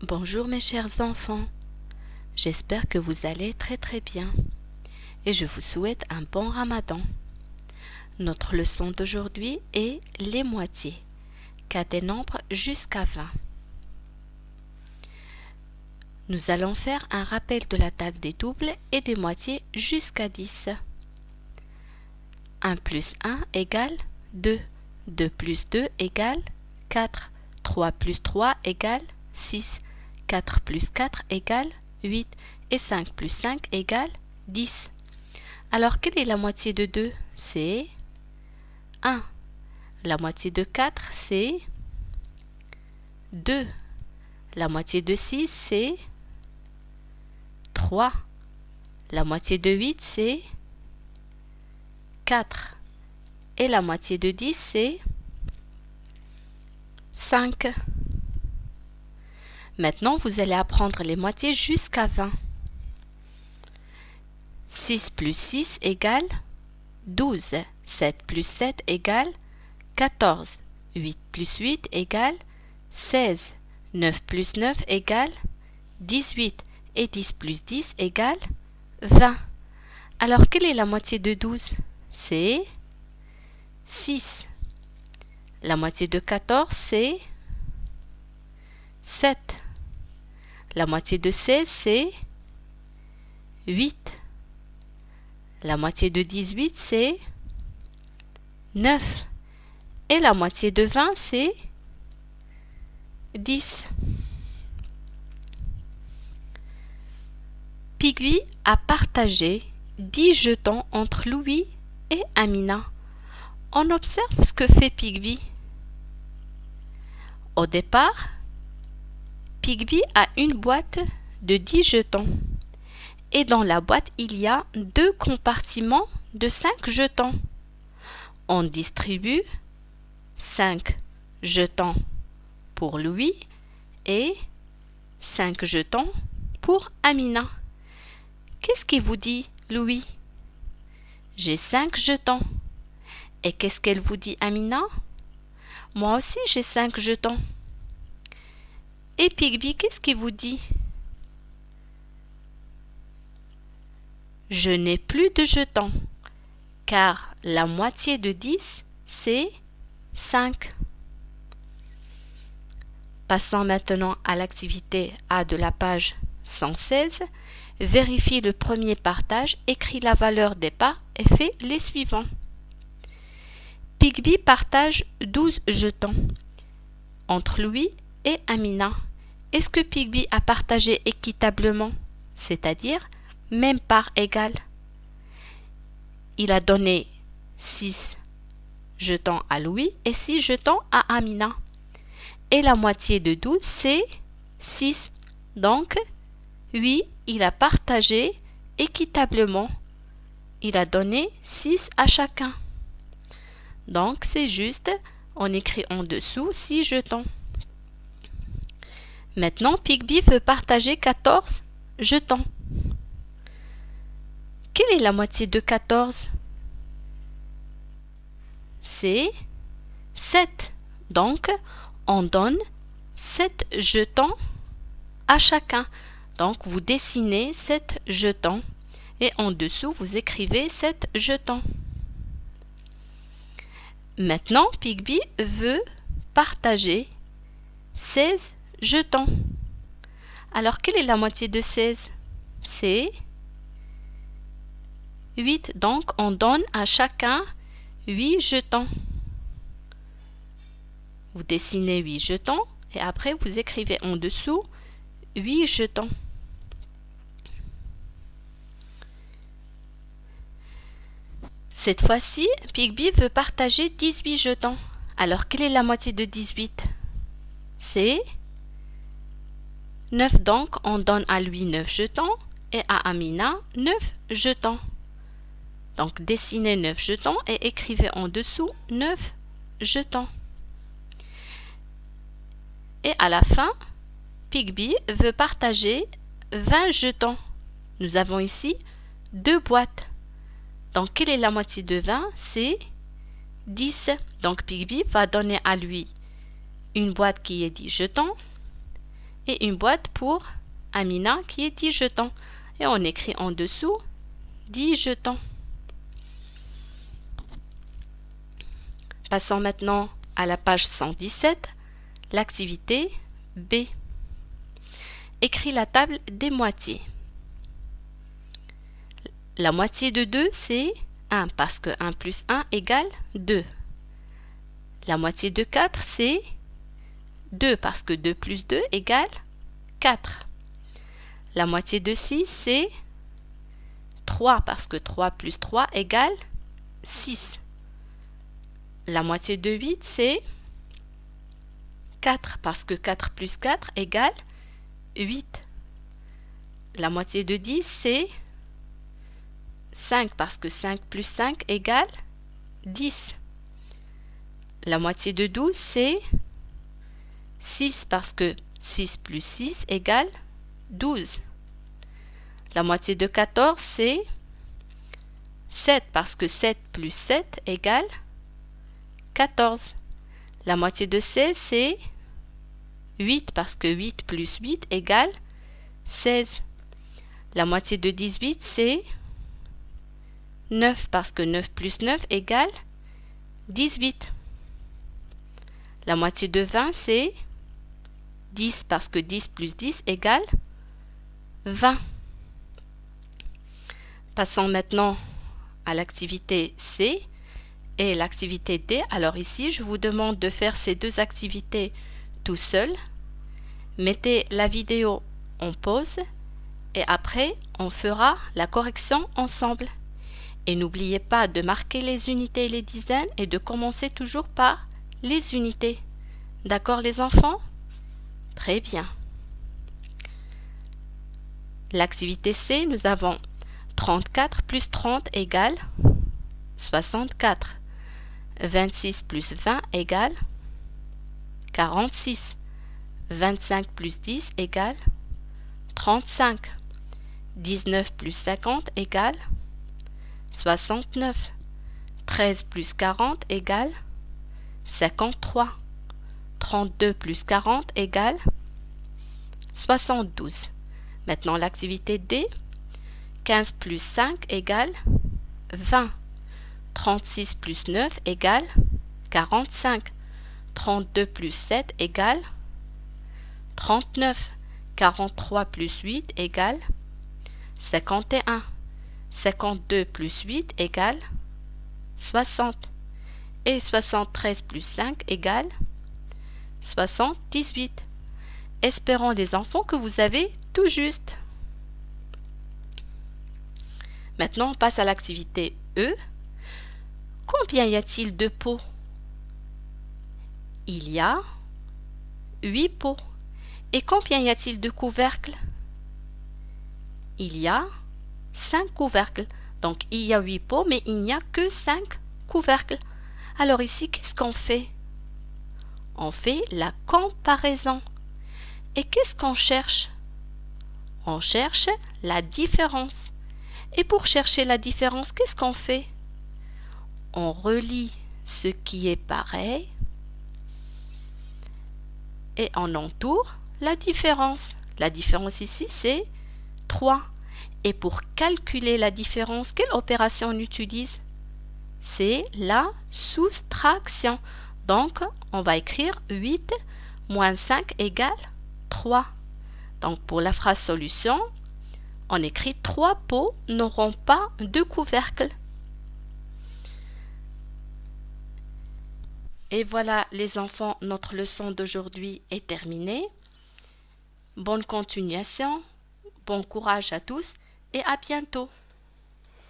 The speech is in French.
Bonjour mes chers enfants, j'espère que vous allez très bien et je vous souhaite un bon ramadan. Notre leçon d'aujourd'hui est les moitiés, cas des nombres jusqu'à 20. Nous allons faire un rappel de la table des doubles et des moitiés jusqu'à 10. 1 plus 1 égale 2, 2 plus 2 égale 4, 3 plus 3 égale 6, 4 plus 4 égale 8 et 5 plus 5 égale 10. Alors, quelle est la moitié de 2? C'est 1. La moitié de 4, c'est 2. La moitié de 6, c'est 3. La moitié de 8, c'est 4. Et la moitié de 10, c'est 5. Maintenant, vous allez apprendre les moitiés jusqu'à 20. 6 plus 6 égale 12. 7 plus 7 égale 14. 8 plus 8 égale 16. 9 plus 9 égale 18. Et 10 plus 10 égale 20. Alors, quelle est la moitié de 12? C'est 6. La moitié de 14, c'est 7. La moitié de 16, c'est 8. La moitié de 18, c'est 9. Et la moitié de 20, c'est 10. Pigui a partagé 10 jetons entre Louis et Amina. On observe ce que fait Pigui. Au départ, Pigui a une boîte de 10 jetons. Et dans la boîte, il y a 2 compartiments de 5 jetons. On distribue 5 jetons pour Louis et 5 jetons pour Amina. Qu'est-ce qu'il vous dit, Louis? J'ai 5 jetons. Et qu'est-ce qu'elle vous dit, Amina? Moi aussi, j'ai 5 jetons. Et Piggy, qu'est-ce qu'il vous dit? Je n'ai plus de jetons, car la moitié de 10, c'est 5. Passons maintenant à l'activité A de la page 116. Vérifie le premier partage, écris la valeur des parts et fais les suivants. Piggy partage 12 jetons entre Louis et Amina. Est-ce que Piggy a partagé équitablement, c'est-à-dire même part égale? Il a donné 6 jetons à Louis et 6 jetons à Amina. Et la moitié de 12, c'est 6. Donc, oui, il a partagé équitablement. Il a donné 6 à chacun. Donc, c'est juste, on écrit en dessous 6 jetons. Maintenant, Piggy veut partager 14 jetons. Quelle est la moitié de 14? C'est 7. Donc, on donne 7 jetons à chacun. Donc, vous dessinez 7 jetons et en dessous, vous écrivez 7 jetons. Maintenant, Piggy veut partager 16 jetons. Alors, quelle est la moitié de 16? C'est 8. Donc, on donne à chacun 8 jetons. Vous dessinez 8 jetons et après, vous écrivez en dessous 8 jetons. Cette fois-ci, Piggy veut partager 18 jetons. Alors, quelle est la moitié de 18? C'est 9. Donc, on donne à lui 9 jetons et à Amina 9 jetons. Donc, dessinez 9 jetons et écrivez en dessous 9 jetons. Et à la fin, Piggy veut partager 20 jetons. Nous avons ici 2 boîtes. Donc, quelle est la moitié de 20? C'est 10. Donc, Piggy va donner à lui une boîte qui est 10 jetons et une boîte pour Amina qui est 10 jetons. Et on écrit en dessous 10 jetons. Passons maintenant à la page 117, l'activité B. Écris la table des moitiés. La moitié de 2, c'est 1 parce que 1 plus 1 égale 2. La moitié de 4, c'est 2 parce que 2 plus 2 égale 4. La moitié de 6, c'est 3 parce que 3 plus 3 égale 6. La moitié de 8, c'est 4 parce que 4 plus 4 égale 8. La moitié de 10, c'est 5 parce que 5 plus 5 égale 10. La moitié de 12, c'est 6 parce que 6 plus 6 égale 12. La moitié de 14, c'est 7 parce que 7 plus 7 égale 14. La moitié de 16, c'est 8 parce que 8 plus 8 égale 16. La moitié de 18, c'est 9 parce que 9 plus 9 égale 18. La moitié de 20, c'est 10 parce que 10 plus 10 égale 20. Passons maintenant à l'activité C et l'activité D. Alors ici, je vous demande de faire ces deux activités tout seul. Mettez la vidéo en pause et après, on fera la correction ensemble. Et n'oubliez pas de marquer les unités et les dizaines et de commencer toujours par les unités. D'accord les enfants? Très bien. L'activité C, nous avons 34 plus 30 égale 64. 26 plus 20 égale 46. 25 plus 10 égale 35. 19 plus 50 égale 69. 13 plus 40 égale 53. 32 plus 40 égale 72. Maintenant l'activité D. 15 plus 5 égale 20. 36 plus 9 égale 45. 32 plus 7 égale 39. 43 plus 8 égale 51. 52 plus 8 égale 60. Et 73 plus 5 égale 78. Espérons les enfants que vous avez tout juste. Maintenant, on passe à l'activité E. Combien y a-t-il de pots? Il y a 8 pots. Et combien y a-t-il de couvercles? Il y a 5 couvercles. Donc, il y a 8 pots, mais il n'y a que 5 couvercles. Alors ici, qu'est-ce qu'on fait? On fait la comparaison. Et qu'est-ce qu'on cherche? On cherche la différence. Et pour chercher la différence, qu'est-ce qu'on fait? On relie ce qui est pareil et on entoure la différence. La différence ici, c'est 3. Et pour calculer la différence, quelle opération on utilise? C'est la soustraction. Donc, on va écrire 8 moins 5 égale 3. Donc, pour la phrase solution, on écrit 3 pots n'auront pas de couvercle. Et voilà les enfants, notre leçon d'aujourd'hui est terminée. Bonne continuation, bon courage à tous et à bientôt.